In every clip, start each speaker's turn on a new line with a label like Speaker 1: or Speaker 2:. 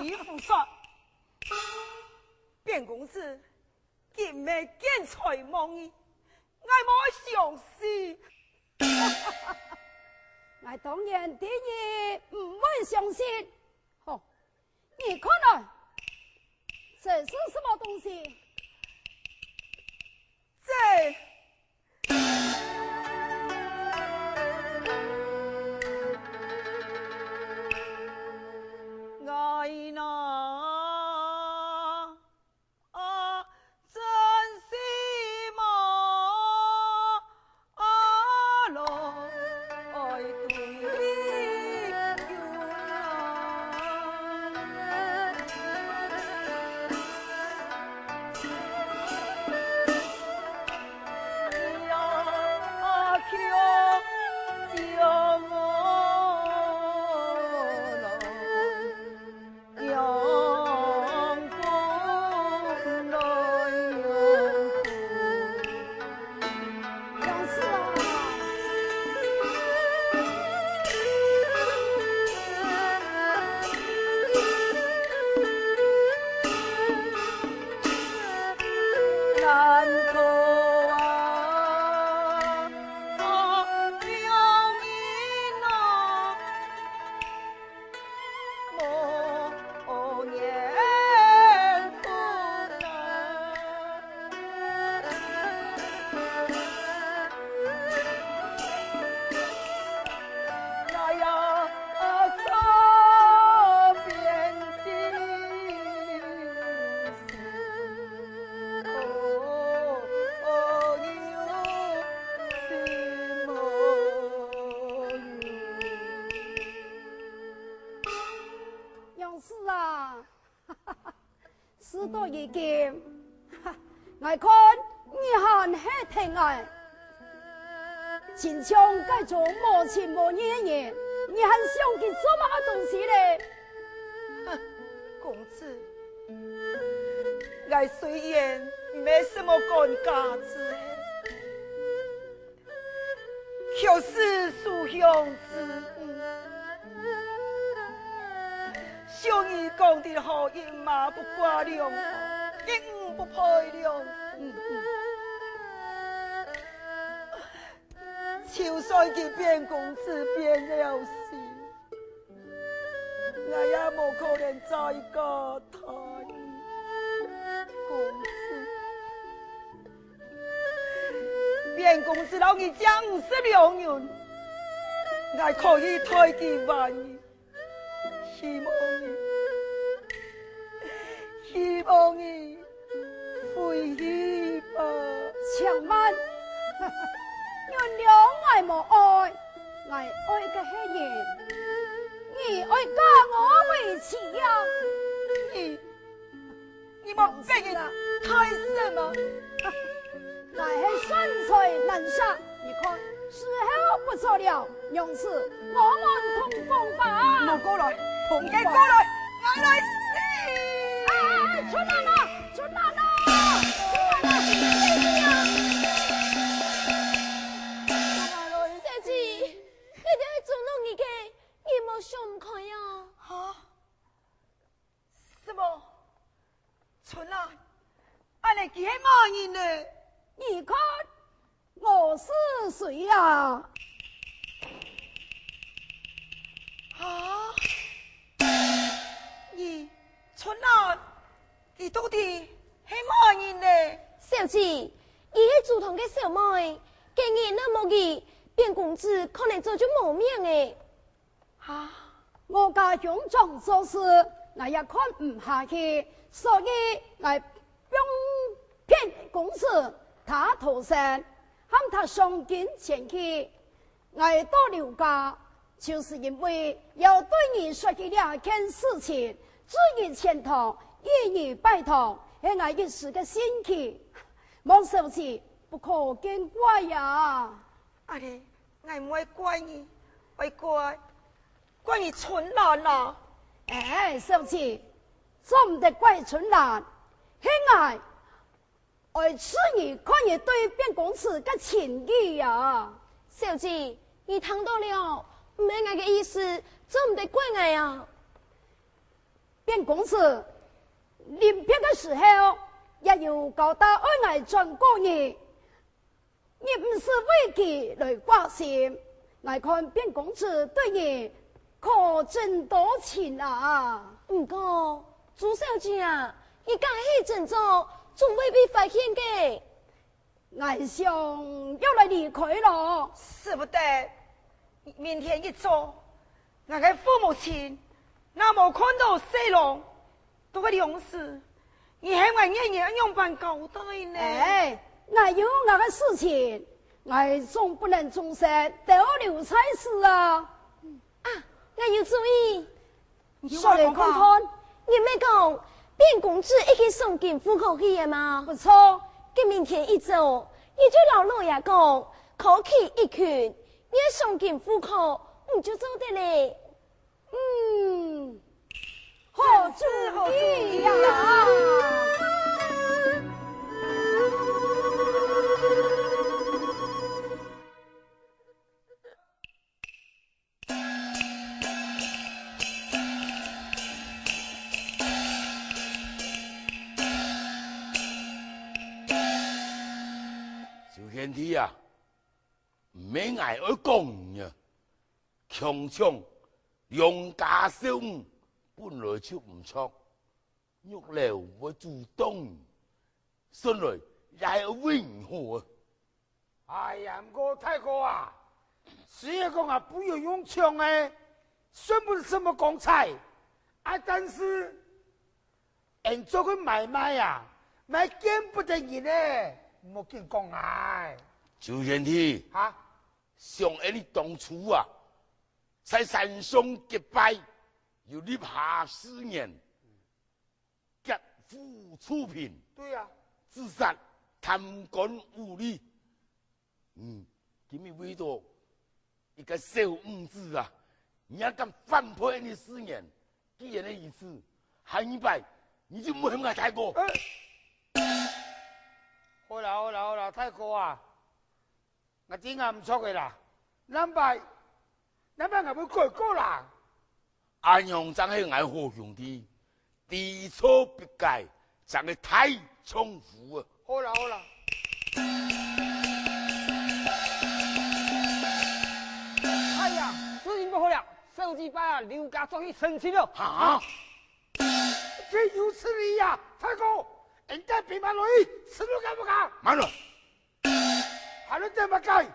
Speaker 1: 义父说，卞公子今未见财梦伊，我冇相信。
Speaker 2: 我当然第一不会相信。哦，你看来这是什么东西？
Speaker 1: 这。爱那真是么咯，爱对
Speaker 2: 知道已经，我看你还很疼爱，亲像该做无情无义的人，你还想去做嘛东西嘞？
Speaker 1: 哼，公子，我虽然没什么干架子，却是书香之女。像你讲的好，一马不挂两河，一五不配两。就算给卞公子变了心，我也无可能再嫁他。公子，卞公子老你将52年，我可以推己万年。希望你回去吧。
Speaker 2: 千万原谅我无爱，我爱的是人，你爱嫁我为妻呀？
Speaker 1: 你莫别人太什么？
Speaker 2: 我是身材难杀，你看时候不错了，用此我们同工吧。
Speaker 1: 莫过来，同你过来，我来死！
Speaker 2: 出来了，出来了，出来了！
Speaker 3: 小姐，你哋去做弄嘢嘅，你冇想唔开啊？
Speaker 1: 哈？什么？春兰，俺嚟几嘛人呢？
Speaker 2: 你看我是谁呀？
Speaker 1: 啊？你春兰，你到底系嘛人呢？
Speaker 3: 小姐，伊系祖堂嘅小妹，今日那么嘅卞公子可能做咗无命诶。
Speaker 1: 啊？
Speaker 2: 我家兄长做事，我也看唔下去，所以我用卞公子他投生，喊他上京前去。我到刘家，就是因为要对你说起两件事情，至于前头，一语拜托，系我一时嘅心气，望小姐不可见怪呀。
Speaker 1: 阿弟，我唔会怪你，会怪你春兰啦。
Speaker 2: 哎，小姐，做唔得怪春兰，系我爱此你看你对卞公子嘅情义呀。
Speaker 3: 小姐，你听到了？唔系我嘅意思，做唔得怪我啊。
Speaker 2: 变公子临别的时候，也有交代爱来转过你，你不是为己来挂心，来看变公子对你可真多情啊！
Speaker 3: 不过朱小姐啊，你讲起郑州，总未被发现嘅。
Speaker 2: 俺想要来离开了，
Speaker 1: 使不得。明天一早，我的父母亲那么看到细龙都个粮食，你还我爷爷样办交代呢？
Speaker 2: 哎，俺有俺的事情，俺总不能终身都留在此啊！
Speaker 3: 啊，我有主意。
Speaker 2: 说来看看，
Speaker 3: 你没讲卞公子已经送进府口去了吗？
Speaker 2: 不错。
Speaker 3: 今明天一早，你就老老爷讲，可起一群，你送进府口，你就做得嘞。
Speaker 2: 好主意呀！
Speaker 4: 周天体啊，唔免挨我讲呀，强强良家小五本来就唔错，玉楼我主动，顺来也有温和。
Speaker 5: 哎呀，唔过太哥啊，师爷讲啊，不要用枪哎，算不什么光彩啊，但是人做个买卖呀，买见不得人呢，莫见讲哎。
Speaker 4: 周天体
Speaker 5: 啊，
Speaker 4: 想起你当初啊，在山上结拜，又立下誓言，劫富出贫，
Speaker 5: 对呀、
Speaker 4: 自杀贪官污吏。今日为到一个小五子啊，你还敢反驳你誓言？既然的意思，下一拜你就没向我太过。
Speaker 5: 好啦，太哥啊，我真係唔錯嘅啦，咱拜我會改過啦。
Speaker 4: 阿娘真係愛好兄弟，地錯別改，真係太重複啊！
Speaker 5: 好啦，
Speaker 6: 哎呀，事情不好了，手机把啊刘家终于生气了。
Speaker 4: 啊！
Speaker 5: 这有此理呀，太哥，人家兵马落去，死路敢不敢？
Speaker 4: 慢了，
Speaker 5: 还能怎么改？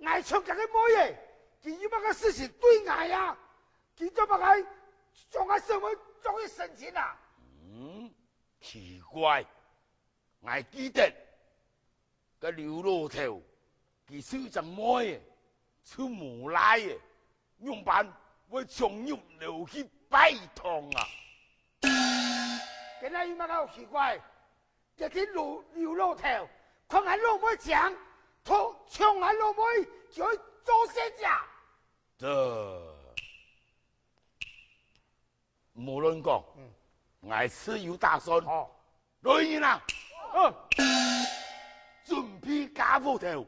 Speaker 5: 爱唱这个么嘢？佢要乜嘅事情對愛呀？佢做乜嘅？將我上門終於生錢啦！
Speaker 4: 奇怪，我記得個劉老頭，佢手就摸嘅，出無賴嘅，用辦會重入流去拜堂啊！
Speaker 5: 今日有乜嘅好奇怪？一天劉老頭，看俺老妹講，同唱俺老妹就去做些假。
Speaker 4: 無論講，我是有打算。來人啊！準備假斧頭，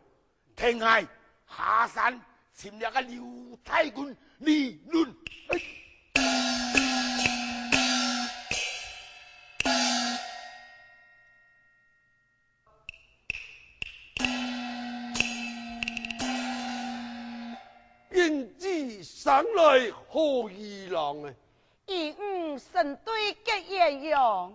Speaker 4: 停下下山潛入個劉太君理論。
Speaker 7: 燕子上來何二郎啊！
Speaker 1: 以吾神對結鸳鸯，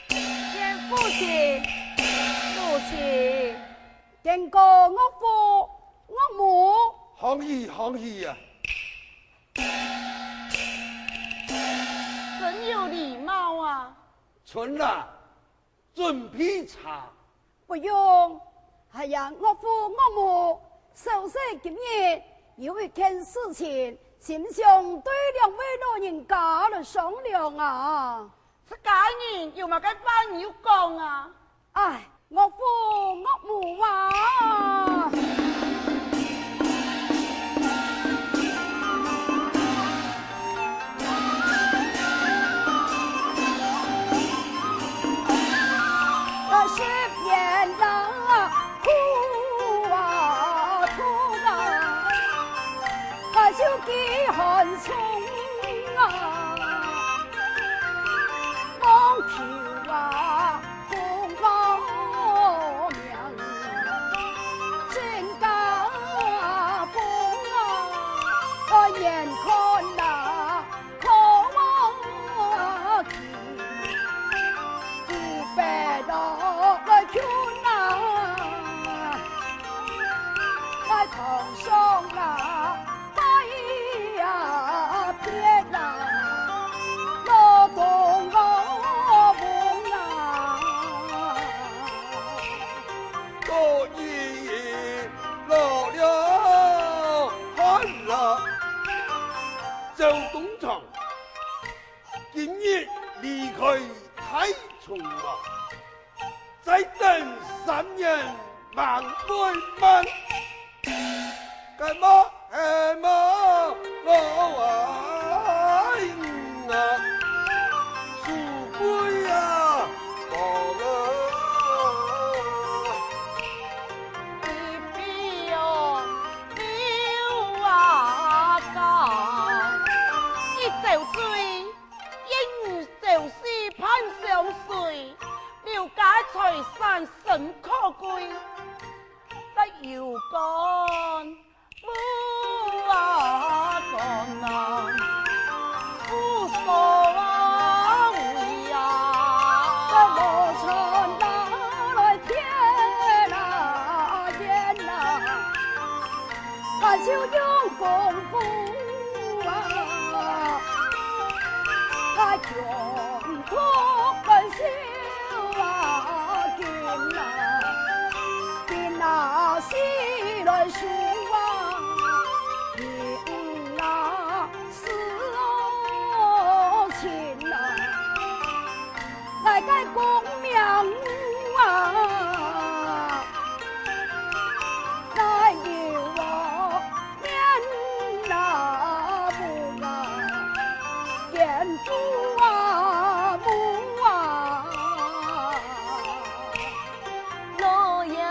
Speaker 1: 見父親母親，
Speaker 2: 見過岳父岳母，
Speaker 7: 行義啊！
Speaker 1: 真有禮貌啊！
Speaker 7: 春啊，準備茶。
Speaker 2: 不用。係呀，岳父岳母，受死今日有一件事情，心想對兩位老人家來商量啊。
Speaker 1: 這家人有冇個辦要講啊？
Speaker 2: 哎，岳父岳母啊！我是变了。哭啊哭！
Speaker 7: 开太重了，再等3年慢慢慢，干嘛哎嘛我啊富贵啊我
Speaker 3: 财产甚可贵，得有干母啊干啊，无所谓啊，
Speaker 2: 这无常哪来天啊天啊，还就用功夫啊，他穷苦本性。西来书啊，迎啊思哦情啊，来个公名啊，来有我面啊不啊，见父啊母啊，
Speaker 3: 我呀。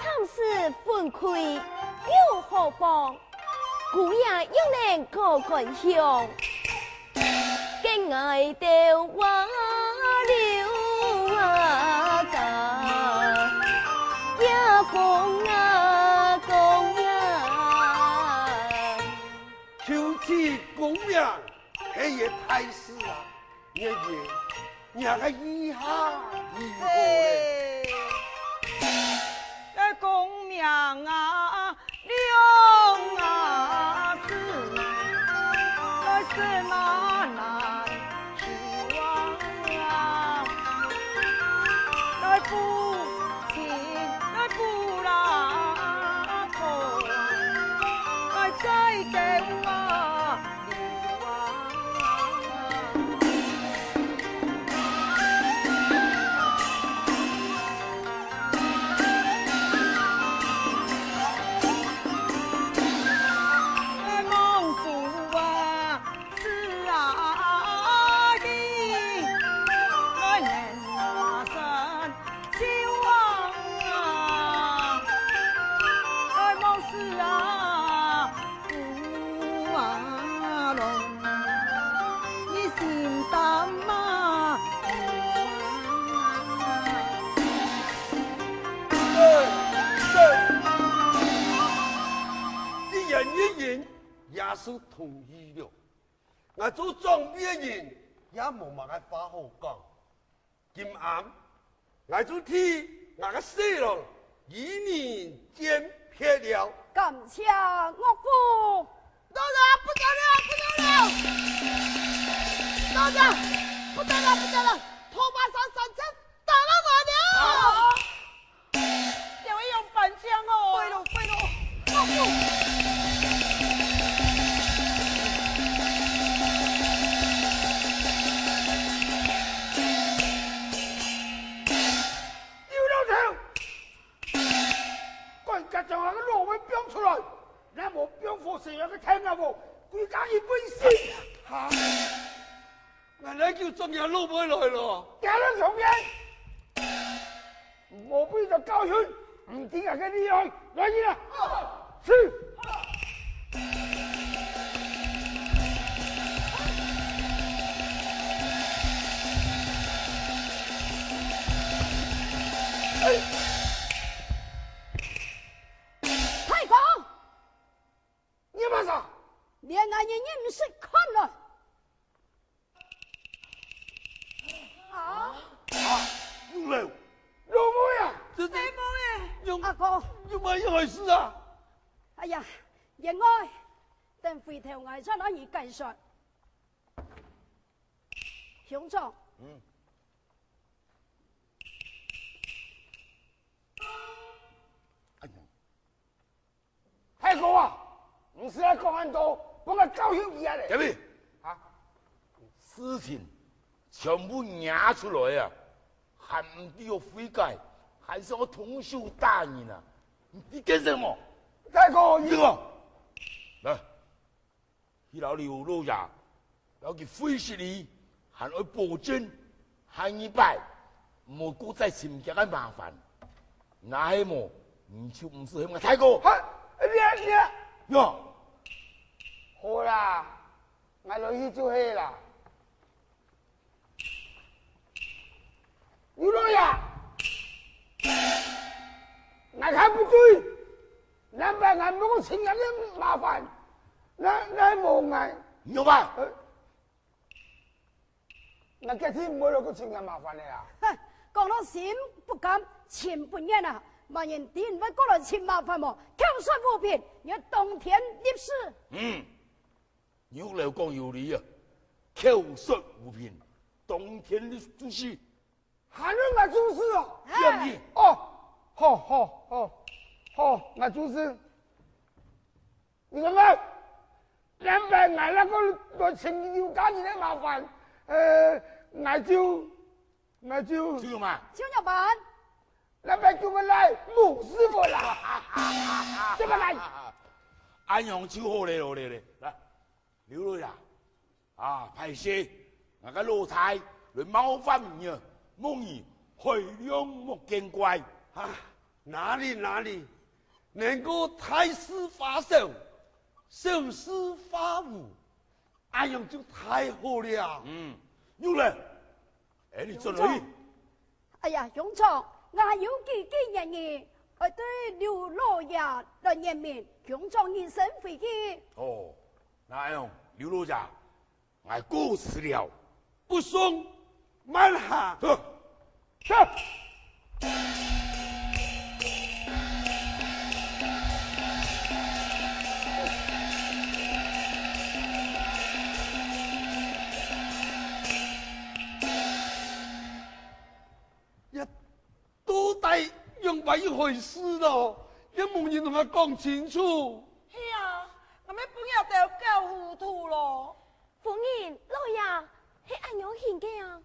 Speaker 3: 참事分開又何妨？古也要能個群雄，敬愛到話了啊家，也公啊公啊，
Speaker 7: 求其公名，这也太事啊！爷爷，你个一下如何嘞？
Speaker 1: 公名啊，两啊是，那是哪难去啊？那父亲，那不拉头，那再给我留
Speaker 7: 也是同意了，我做装逼人也冇乜嘅话好讲。今晚我就替我个细路与你见撇了。
Speaker 2: 感谢岳父。
Speaker 3: 到了，不得了，到了，不得了，头发上三枪打了我了。
Speaker 1: 两位用板枪哦。
Speaker 3: 废了，岳父。
Speaker 5: 将那个罗文标出来，那么标火谁那个听啊不？归家一本事。
Speaker 7: 哈，俺那就终于落回来了。
Speaker 5: 家人同人，我背着高雄，唔听人嘅厉害，来人啦！是。
Speaker 2: 连俺也认识看了。
Speaker 7: 陆老
Speaker 5: 母呀，
Speaker 7: 这是
Speaker 2: 阿哥，
Speaker 7: 有乜一回事啊？
Speaker 2: 哎呀，言外等回头我再拿你介绍。兄长，
Speaker 5: 哎呀，太公啊！唔是来讲很多，帮我教训伊啊咧。
Speaker 4: 对不对？
Speaker 5: 啊，
Speaker 4: 事情全部压出来啊，还唔对我悔改，还是我同仇大人啊！你干什么？
Speaker 5: 大哥，
Speaker 4: 这个来，迄老刘老爷要去费事你，还要保证，还一摆，莫过再寻家个麻烦。那系么？你就唔是咁个太哥。
Speaker 5: 哈，你
Speaker 4: 哟，
Speaker 5: 好啦，我落去就去啦。刘老爷，我看不对，难办俺不过请人的麻烦，那无碍。
Speaker 4: 有吧？
Speaker 5: 那这天没有个请人麻烦的呀。
Speaker 2: 哼，讲到心不甘情不愿啊！万人敌人过来请麻烦么？口说无凭，要当天立誓。
Speaker 4: 你来讲有理啊，口说无凭，当天的主事，
Speaker 5: 还能我做事哦？
Speaker 4: 愿意。
Speaker 5: 好，我做事。你看看，难办俺那个多请有家人的麻烦，我就
Speaker 4: 这个嘛，
Speaker 2: 就要办。
Speaker 5: 那边叫我来母师傅啦，怎么来？
Speaker 4: 安阳就好嘞，来，刘老爷，派些那个老太来冒犯你啊，梦儿海量莫见怪
Speaker 7: 啊，哪里，能够太师发手，手师发武，哎呀，就太好了。
Speaker 4: 有嘞，你准备？
Speaker 2: 哎呀，勇闯，我有几个人员，我对刘老爷来言明，勇闯人生回去。
Speaker 4: 哦，那样刘老爷，我过死了，
Speaker 7: 不送，慢下。
Speaker 5: 走。
Speaker 7: 到底用把一回事咯，也冇人同我讲清楚。
Speaker 1: 是啊，我们本也都搞糊涂咯。
Speaker 3: 夫人，老爷，是安样行嘅啊？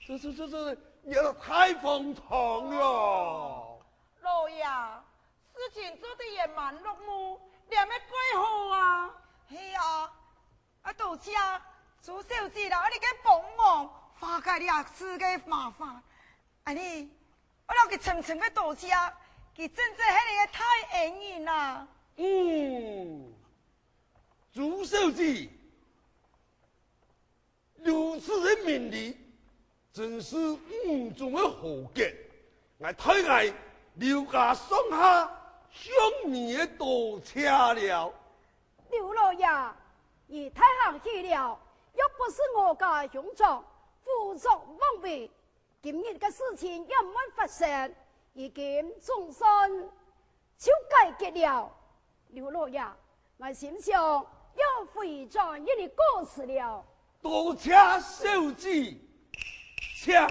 Speaker 7: 这，也太荒唐了。
Speaker 1: 老爷，事情做得也蛮落幕，你还没改好啊？是啊，多谢朱小姐啦，你给帮忙化解你事嘅麻烦。你，我老给层层嘅多谢，佢真正系你嘅太恩人啦。
Speaker 7: 朱小姐如此的名利，真是中的豪杰。我太爱刘家上下向你的多谢了。
Speaker 2: 刘老爷，你太客气了，要不是我家勇壮胡作妄为，今日嘅事情也唔会发生，已经总算就解决了。刘老爷，我心想要回转与你过世了。
Speaker 7: 多谢小姐，谢。